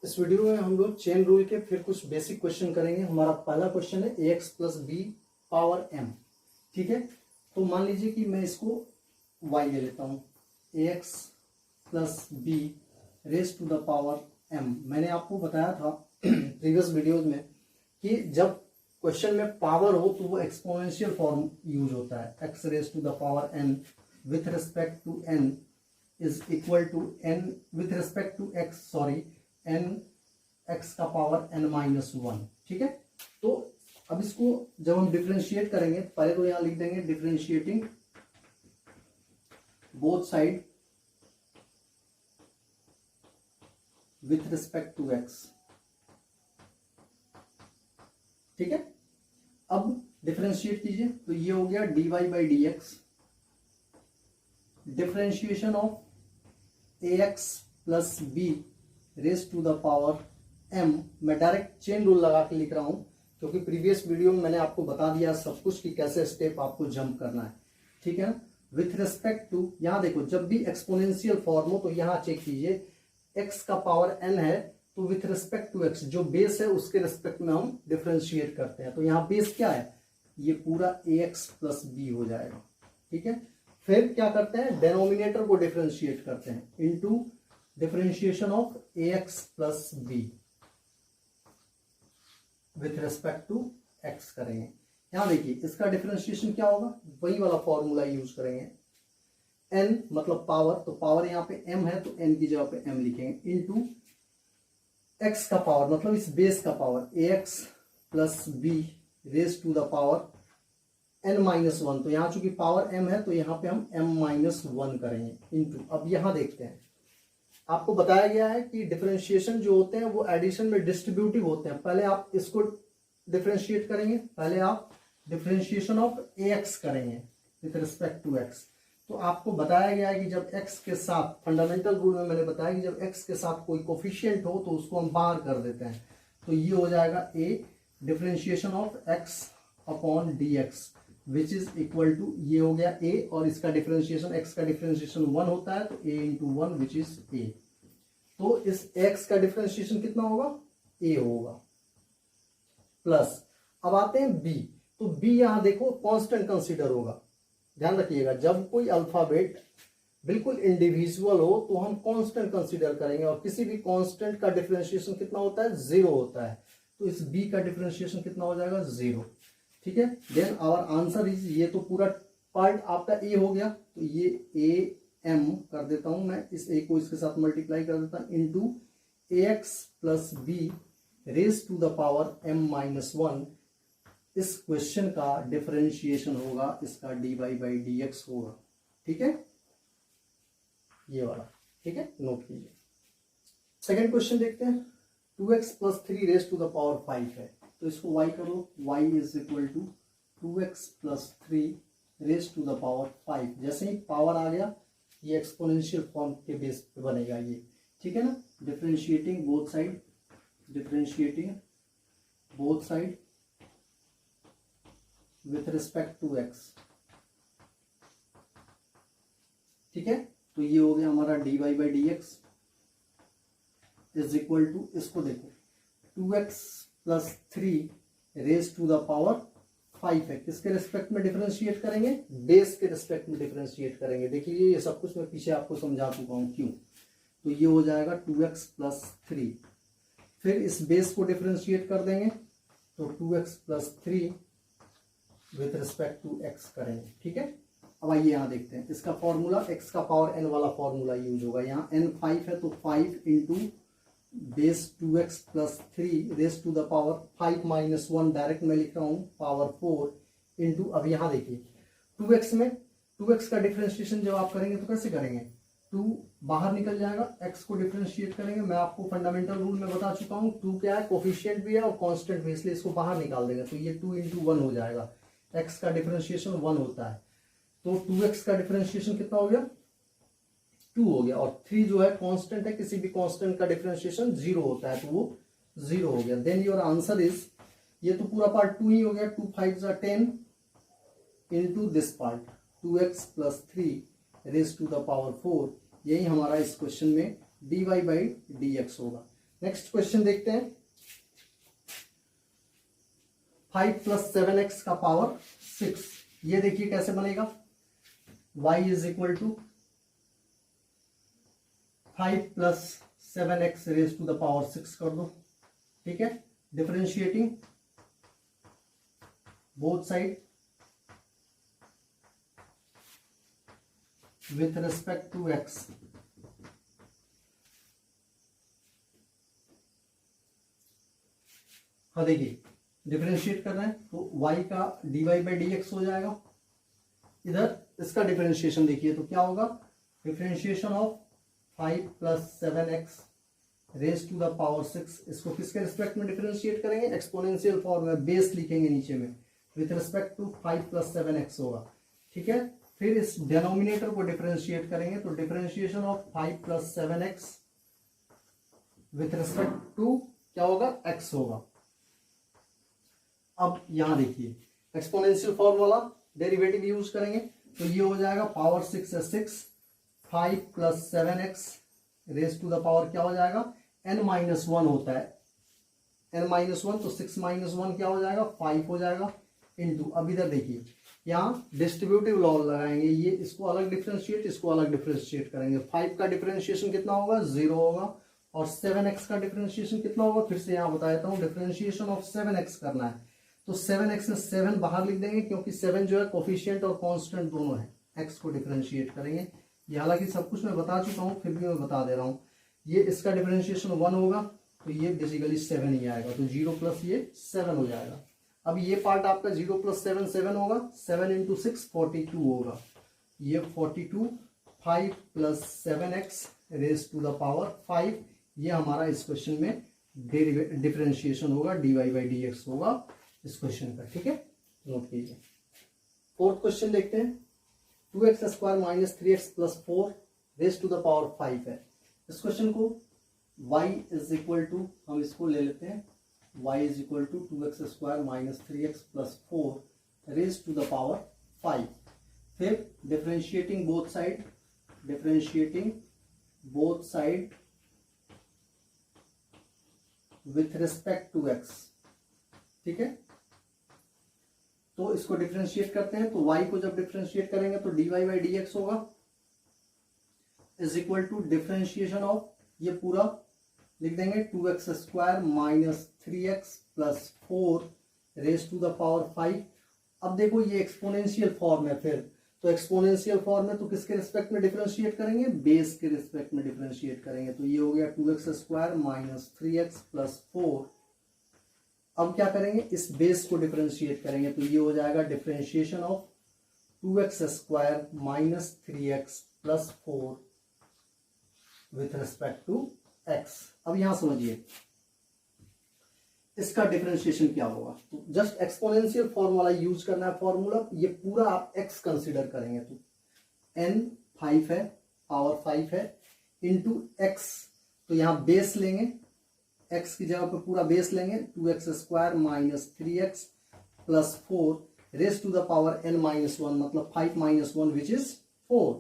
इस वीडियो में हम लोग चेन रूल के फिर कुछ बेसिक क्वेश्चन करेंगे। हमारा पहला क्वेश्चन है ax plus B power m। ठीक है, तो मान लीजिए कि मैं इसको y ले लेता हूँ, ax plus B raise to the power m। मैंने आपको बताया था प्रीवियस वीडियोज में कि जब क्वेश्चन में पावर हो तो वो एक्सपोनेंशियल फॉर्म यूज होता है, x raise to the power n with respect to n is equal to n with respect to x, sorry n x का पावर n माइनस वन। ठीक है, तो अब इसको जब हम डिफरेंशिएट करेंगे, पहले तो यहां लिख देंगे differentiating both side with respect to x। ठीक है, अब डिफरेंशिएट कीजिए तो ये हो गया dy by D X, differentiation of ax plus B raise to the power m। मैं डायरेक्ट चेन रूल लगा के लिख रहा हूं क्योंकि प्रीवियस वीडियो में मैंने आपको बता दिया सब कुछ कि कैसे स्टेप आपको जंप करना है। ठीक है ना, विथ रिस्पेक्ट टू, यहां देखो जब भी एक्सपोनेंशियल फॉर्म हो तो यहां चेक कीजिए x का पावर n है तो विथ रिस्पेक्ट टू x जो बेस है उसके रिस्पेक्ट में हम डिफरेंशिएट करते हैं। तो यहां बेस क्या है, ये पूरा ax प्लस बी हो जाएगा। ठीक है, फिर क्या करते हैं, डेनोमिनेटर को डिफरेंशिएट करते हैं into differentiation of ax plus B with respect to x करेंगे। यहां देखिए इसका डिफरेंशिएशन क्या होगा, वही वाला फॉर्मूला यूज करेंगे, n मतलब पावर, तो पावर यहां पे m है तो n की जगह पे m लिखेंगे इनटू x का पावर मतलब इस बेस का power ax plus B raise to the power n minus one. तो यहां चूंकि पावर m है तो यहां पे हम m माइनस वन करेंगे इनटू, अब यहां देखते हैं आपको बताया गया है कि डिफरेंशिएशन जो होते हैं वो एडिशन में डिस्ट्रीब्यूटिव होते हैं। पहले आप इसको डिफरेंशिएट करेंगे, पहले आप डिफरेंशिएशन ऑफ ax करेंगे विथ रिस्पेक्ट टू x। तो आपको बताया गया है कि जब x के साथ, फंडामेंटल रूल में मैंने बताया कि जब x के साथ कोई कोफिशिएंट हो तो उसको हम बाहर कर देते हैं। तो ये हो जाएगा a differentiation of x upon dx which is equal to, ये हो गया a और इसका डिफरेंशिएशन, x का डिफरेंशिएशन वन होता है तो a into one which is a। तो इस x का डिफरेंशिएशन कितना होगा, a होगा प्लस, अब आते हैं b। तो b यहां देखो कांस्टेंट कंसीडर होगा, ध्यान रखिएगा जब कोई अल्फाबेट बिल्कुल इंडिविजुअल हो तो हम कांस्टेंट कंसीडर करेंगे और किसी भी कांस्टेंट का डिफरेंशिएशन कितना होता है, जीरो होता है। तो इस b का डिफरेंशिएशन कितना हो जाएगा, जीरो। ठीक है, देन आवर आंसर इज, ये तो पूरा पार्ट आपका ए हो गया तो ये ए एम कर देता हूं मैं, इस ए को इसके साथ मल्टीप्लाई कर देता हूं into ax plus B raise to the power m minus one. इस क्वेश्चन का डिफरेंशिएशन होगा, इसका dy बाई डी एक्स होगा। ठीक है, ये वाला। ठीक है, नोट कीजिए। सेकेंड क्वेश्चन देखते हैं, 2x plus three raise to the power 5 है तो इसको y करो, y is equal to 2x plus three raise to the power 5। जैसे ही पावर आ गया ये एक्सपोनेंशियल फॉर्म के बेस पे बनेगा ये। ठीक है ना, differentiating both side, differentiating both side with respect to x। ठीक है, तो ये हो गया हमारा dy by D X is equal to, इसको देखो 2x plus three raise to the power 5 है, किसके रिस्पेक्ट में डिफरेंशिएट करेंगे, बेस के रिस्पेक्ट में डिफरेंशिएट करेंगे। देखिए ये सब कुछ मैं पीछे आपको समझा चुका हूं क्यों। तो ये हो जाएगा 2x प्लस थ्री, फिर इस बेस को डिफरेंशिएट कर देंगे तो 2x plus three with respect to x करेंगे। ठीक है, अब आइए यहां देखते हैं इसका फॉर्मूला, x का पावर n वाला फॉर्मूला यूज होगा। यहाँ n 5 है तो 5 into base 2x plus three raise to the power 5 minus one, direct मैं लिख रहा हूं पावर 4 इंटू, अब यहां देखिए 2x में 2x का डिफरेंशिएशन जब आप करेंगे तो कैसे करेंगे, 2 बाहर निकल जाएगा, x को डिफरेंशिएट करेंगे। मैं आपको फंडामेंटल रूल में बता चुका हूं 2 क्या है, कोफिशिएंट भी है और कांस्टेंट भी, इसलिए इसको बाहर निकाल देंगे तो ये 2 इंटू वन हो जाएगा, x का डिफरेंशिएशन 1 होता है तो 2x का डिफरेंशिएशन कितना हो गया, 2 हो गया, और 3 जो है कांस्टेंट है, किसी भी कांस्टेंट का डिफरेंशिएशन 0 होता है तो वो 0 हो गया। देन योर आंसर इज, ये तो पूरा पार्ट 2 ही हो गया, 2 5 10 into this part 2x plus three raise to the power 4, यही हमारा इस क्वेश्चन में dy बाई डी एक्स होगा। नेक्स्ट क्वेश्चन देखते हैं। 5 + 7x का पावर 6, ये देखिए कैसे बनेगा। y is equal to 5 + 7x raise to the power 6 कर दो, ठीक है। Differentiating both side with respect to x, हाँ देखिए डिफरेंशिएट कर रहे हैं तो y का dy/dx हो जाएगा। इधर इसका डिफरेंशिएशन देखिए तो क्या होगा, differentiation of 5 + 7x raise to the power 6, इसको किसके रिस्पेक्ट में डिफरेंशिएट करेंगे, एक्सपोनेंशियल फॉर्म में, बेस लिखेंगे नीचे में, विथ रिस्पेक्ट टू 5 + 7x होगा, ठीक है। फिर इस डिनोमिनेटर को डिफरेंशिएट करेंगे तो differentiation of 5 + 7x with respect to क्या होगा, x होगा। अब यहां देखिए एक्सपोनेंशियल फॉर्म वाला डेरिवेटिव यूज करेंगे तो ये हो जाएगा पावर 6 है 6, 5 + 7x raise to the power क्या हो जाएगा, n-1 होता है, n-1 तो 6 - 1 क्या हो जाएगा, 5 हो जाएगा, इंटू, अब इधर देखिए यहाँ डिस्ट्रीब्यूटिव लॉ लगाएंगे, ये इसको अलग डिफरेंशिएट, इसको अलग डिफरेंशिएट करेंगे। 5 का डिफरेंशिएशन कितना होगा, 0 होगा, और 7x का डिफरेंशिएशन कितना होगा, फिर से यहाँ बता देता हूँ, डिफरेंशिएशन ऑफ 7x करना है तो 7x में 7 बाहर लिख देंगे क्योंकि 7 जो है कोफिशिएंट और कांस्टेंट दोनों है। x को डिफरेंशिएट करेंगे, ये हालांकि सब कुछ मैं बता चुका हूँ फिर भी मैं बता दे रहा हूँ। ये इसका डिफरेंशिएशन 1 होगा तो ये बेसिकली 7 ही आएगा, तो 0 + ये 7 हो जाएगा। अब ये पार्ट आपका 0 + 7 7 होगा, 7 × 6 42 होगा, ये 42, 5 + 7x raise to the power 5, ये हमारा इस क्वेश्चन में डिफरेंशिएशन होगा, dy/dx होगा इस क्वेश्चन का, ठीक है, नोट कीजिए। फोर्थ क्वेश्चन देखते हैं। 2x² - 3x + 4 raise to the power 5 है। इस क्वेश्चन को y इज इक्वल टू, हम इसको ले लेते हैं, y is equal to 2x² - 3x + 4 raise to the power 5। फिर differentiating both side, differentiating both side with respect to x, ठीक है। तो इसको डिफरेंशिएट करते हैं तो y को जब डिफरेंशिएट करेंगे तो dy/dx होगा is equal to differentiation of, ये पूरा लिख देंगे 2x² - 3x + 4 raise to the power 5। अब देखो ये एक्सपोनेंशियल फॉर्म है, फिर तो एक्सपोनेंशियल फॉर्म है तो किसके रिस्पेक्ट में डिफरेंशिएट करेंगे, बेस के रिस्पेक्ट में डिफरेंशिएट करेंगे, तो ये हो गया 2x² - 3x + 4। अब क्या करेंगे, इस बेस को डिफरेंशिएट करेंगे तो ये हो जाएगा differentiation of 2x² - 3x + 4 with respect to x। अब यहां समझिए इसका डिफरेंशिएशन क्या होगा, तो जस्ट एक्सपोनेंशियल फॉर्म वाला यूज करना है फॉर्मूला, ये पूरा आप x कंसीडर करेंगे तो n 5 है, पावर 5 है, इंटू x, तो यहां बेस लेंगे, x की जगह पे पूरा बेस लेंगे, 2x² - 3x + 4 raise to the power n-1, मतलब 5 - 1 विच इज 4,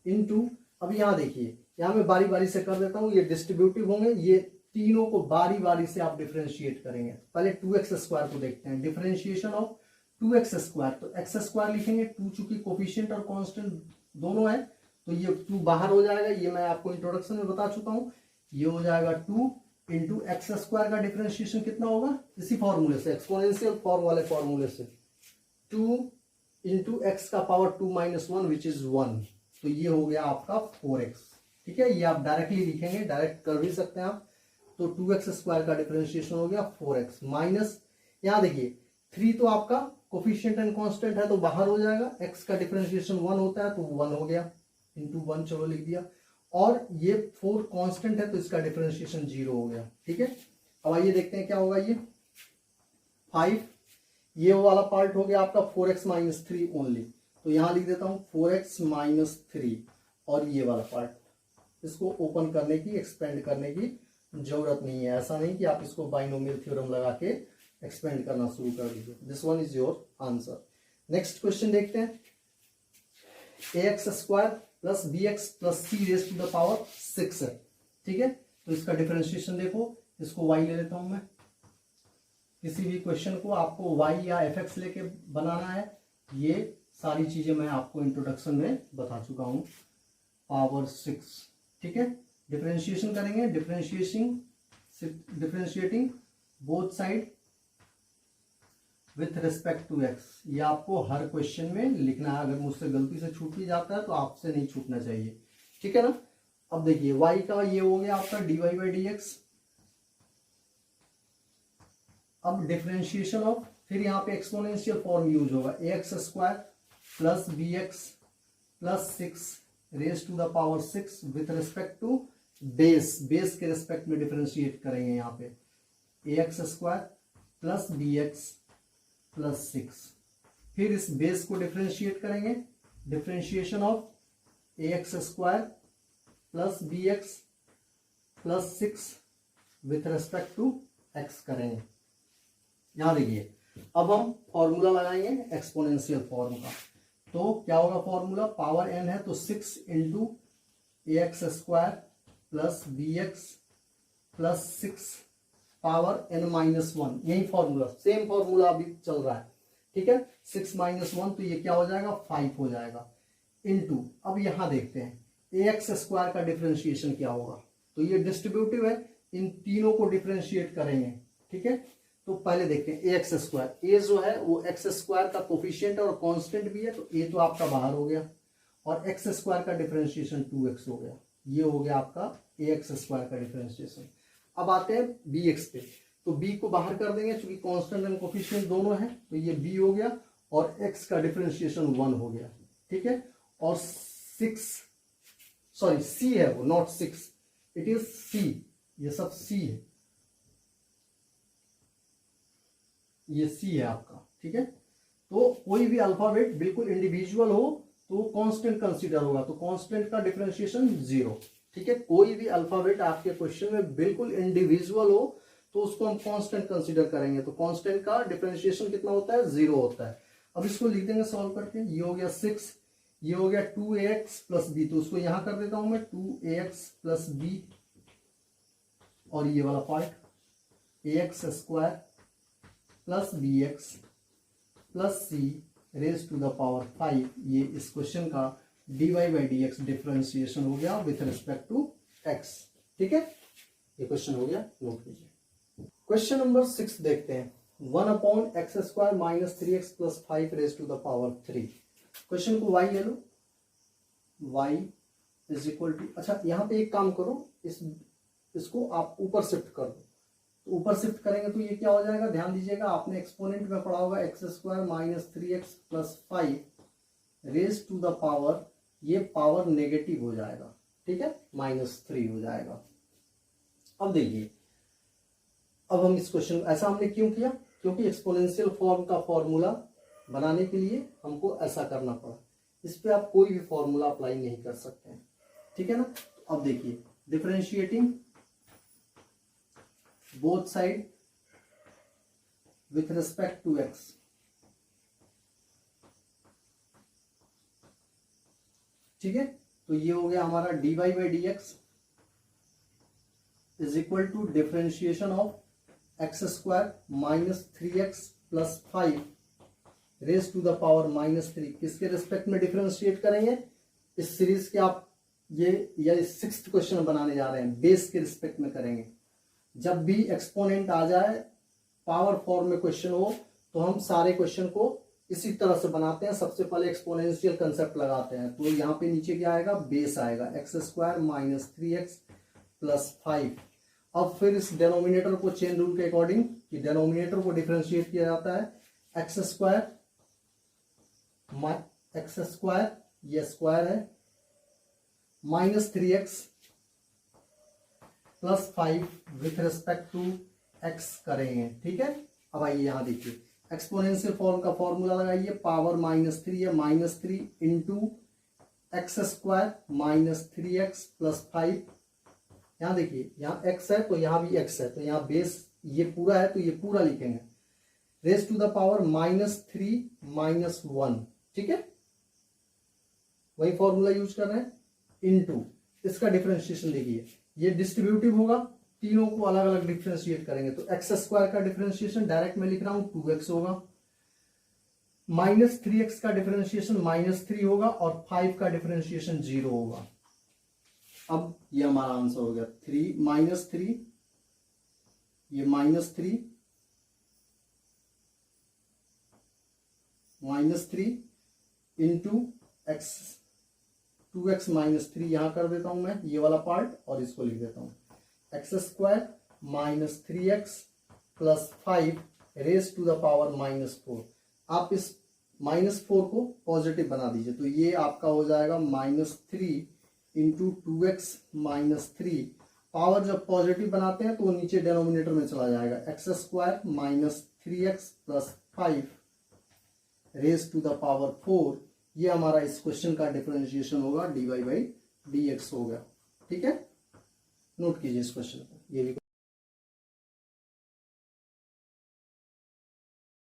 इंटू, अब यहां देखिए, यहां मैं बारी बारी से कर देता हूं, ये डिस्ट्रीब्यूटिव होंगे, ये तीनों को बारी बारी से आप डिफरेंशिएट करेंगे। पहले 2x² को देखते हैं, डिफरेंशिएशन ऑफ 2x², तो x² लिखेंगे, 2 चूंकि कोफिशिएंट और कांस्टेंट दोनों है तो ये 2 बाहर हो जाएगा, ये मैं आपको इंट्रोडक्शन में बता चुका हूं, ये हो जाएगा 2 इंटू x² का डिफरेंशिएशन कितना होगा, इसी फॉर्मूले से, एक्सपोनेंशियल फॉर्म वाले फॉर्मूले से, 2 इंटू x का पावर 2 - 1 विच इज 1, तो ये हो गया आपका 4x, ठीक है। ये आप डायरेक्टली लिखेंगे, डायरेक्ट कर भी सकते हैं आप, तो 2x² का डिफरेंशिएशन हो गया 4x माइनस, यहां देखिए 3 तो आपका कोफिशिएंट एंड कांस्टेंट है तो बाहर हो जाएगा, x का डिफरेंशिएशन 1 होता है तो 1 हो गया, इंटू 1 चलो लिख दिया, और ये 4 कांस्टेंट है तो इसका डिफरेंशिएशन 0 हो गया, ठीक है। अब आइए देखते हैं क्या होगा, ये 5, ये वाला पार्ट हो गया आपका 4x - 3 ओनली, तो यहां लिख देता हूं 4x - 3, और ये वाला पार्ट, इसको ओपन करने की, एक्सपेंड करने की जरूरत नहीं है, ऐसा नहीं कि आप इसको बाइनोमियल थ्योरम लगा के एक्सपेंड करना शुरू कर दीजिए। This one is your answer. Next question देखते हैं, ax² + bx + c raise to the power 6 है, ठीक है। तो इसका डिफरेंशिएशन देखो, इसको y ले लेता हूं मैं। किसी भी क्वेश्चन को आपको y या fx लेके बनाना है, ये सारी चीजें मैं आपको इंट्रोडक्शन में बता चुका हूं। पावर 6, ठीक है। डिफरेंशिएशन करेंगे, differentiating both side with respect to x। ये आपको हर क्वेश्चन में लिखना है। अगर मुझसे गलती से छूट भी जाता है तो आपसे नहीं छूटना चाहिए, ठीक है ना। अब देखिए y का ये हो गया आपका dy बाई डी एक्स। अब डिफरेंशिएशन ऑफ, फिर यहाँ पे एक्सपोनेंशियल फॉर्म यूज होगा, ax square plus bx plus 6 raise to the power 6 with respect to base. Base के रिस्पेक्ट में डिफरेंशिएट करेंगे यहाँ पे, ax square plus bx plus 6। फिर इस बेस को डिफरेंशिएट करेंगे, differentiation of ax square plus bx plus 6 with respect to x करेंगे। यहां देखिए, अब हम फॉर्मूला लगाएंगे एक्सपोनेंशियल फॉर्म का। तो क्या होगा फॉर्मूला, पावर n है तो 6 into ax square plus bx plus 6 power n minus 1। यही फॉर्मूला, सेम फॉर्मूला अभी चल रहा है, ठीक है। 6 माइनस 1 तो ये क्या हो जाएगा, 5 हो जाएगा, इंटू, अब यहां देखते हैं ax स्क्वायर का डिफरेंशिएशन क्या होगा। तो ये डिस्ट्रीब्यूटिव है, इन तीनों को डिफरेंशिएट करेंगे, ठीक है। तो पहले देखते हैं ax स्क्वायर, a जो है वो x स्क्वायर का कोफिशिएंट और कांस्टेंट भी है, तो a तो आपका बाहर हो गया, और x स्क्वायर का डिफरेंशिएशन 2x हो गया। ये हो गया आपका ax स्क्वायर का डिफरेंशिएशन। अब आते हैं bx पे, तो b को बाहर कर देंगे, चूंकि कांस्टेंट एंड कोफिशिएंट दोनों है, तो ये b हो गया, और x का डिफरेंशिएशन 1 हो गया, ठीक है। और 6, सॉरी c है वो, नॉट 6, इट इज c, ये सब c है, ये c है आपका, ठीक है। तो कोई भी अल्फाबेट बिल्कुल इंडिविजुअल हो तो कांस्टेंट कंसीडर होगा, तो कांस्टेंट का डिफरेंशिएशन 0, ठीक है। कोई भी अल्फाबेट आपके क्वेश्चन में बिल्कुल इंडिविजुअल हो तो उसको हम कांस्टेंट कंसीडर करेंगे, तो कांस्टेंट का डिफरेंशिएशन कितना होता है, 0 होता है। अब इसको लिख देंगे सॉल्व करके, ये हो गया 6, ये हो गया 2ax प्लस b, तो उसको यहां कर देता हूं मैं, 2ax प्लस b, और ये वाला part ax square plus bx plus c raise to the power 5। ये इस क्वेश्चन का dy by D X differentiation हो गया विथ रिस्पेक्ट टू x, ठीक है। ये क्वेश्चन हो गया, नोट कीजिए। क्वेश्चन नंबर 6 देखते हैं, 1/x square minus 3x plus 5 raise to the power 3। Question को y ले लो, y इज इक्वल टू, अच्छा यहाँ पे एक काम करो, इसको आप ऊपर शिफ्ट कर दो, तो ऊपर शिफ्ट करेंगे तो ये क्या हो जाएगा, ध्यान दीजिएगा, आपने एक्सपोनेंट में पढ़ा होगा x square minus 3x plus 5 raise to the power, ये पावर नेगेटिव हो जाएगा, ठीक है, -3 हो जाएगा। अब देखिए, अब हम इस क्वेश्चन, ऐसा हमने क्यों किया, क्योंकि एक्सपोनेंशियल फॉर्म का फॉर्मूला बनाने के लिए हमको ऐसा करना पड़ा। इस पे आप कोई भी फॉर्मूला अप्लाई नहीं कर सकते हैं, ठीक है ना। अब देखिए, differentiating both side with respect to x, ठीक है। तो ये हो गया हमारा dy by D X is equal to differentiation of X square minus 3x plus 5 raise to the power -3। किसके रिस्पेक्ट में डिफरेंशिएट करेंगे, इस सीरीज के आप ये 6th क्वेश्चन बनाने जा रहे हैं, बेस के रिस्पेक्ट में करेंगे। जब भी एक्सपोनेंट आ जाए, पावर फॉर्म में क्वेश्चन हो, तो हम सारे क्वेश्चन को इसी तरह से बनाते हैं। सबसे पहले एक्सपोनेंशियल कंसेप्ट लगाते हैं, तो यहाँ पे नीचे क्या आएगा, बेस आएगा, x square minus 3x plus 5। अब फिर इस डेनोमिनेटर को चेन रूल के अकॉर्डिंग, कि डेनोमिनेटर को डिफरेंशिएट किया जाता है, एक्स स्क्वायर ये स्क्वायर है, minus 3x plus 5 with respect to x करेंगे, ठीक है। अब आइए यहां देखिए, एक्सपोनेंशियल फॉर्म का फॉर्मूला लगाइए, पावर -3 है, -3 into X square minus 3x plus 5। यहां देखिए, यहाँ x है तो यहाँ भी x है, तो यहाँ बेस ये पूरा है तो ये पूरा लिखेंगे, रेज टू द पावर -3 -1, ठीक है, वही फॉर्मूला यूज कर रहे हैं, इंटू इसका डिफरेंशिएशन देखिए, ये डिस्ट्रीब्यूटिव होगा, तीनों को अलग अलग डिफरेंशिएट करेंगे तो एक्स स्क्वायर का डिफरेंशिएशन डायरेक्ट में लिख रहा हूं 2x होगा, -3x का डिफरेंशिएशन -3 होगा और 5 का डिफरेंशिएशन 0 होगा। अब ये हमारा आंसर हो गया 3 -3, ये -3 इंटू एक्स 2x -3 यहां कर देता हूं मैं ये वाला पार्ट और इसको लिख देता हूं X square -3x plus 5 raise to the power -4। आप इस -4 को पॉजिटिव बना दीजिए तो ये आपका हो जाएगा -3 इंटू 2x -3। पावर जब पॉजिटिव बनाते हैं तो वो नीचे डिनोमिनेटर में चला जाएगा, X square -3x plus 5 raise to the power 4। ये हमारा इस क्वेश्चन का डिफरेंशिएशन होगा dy/dx हो गया। ठीक है, नोट कीजिए इस क्वेश्चन को, ये भी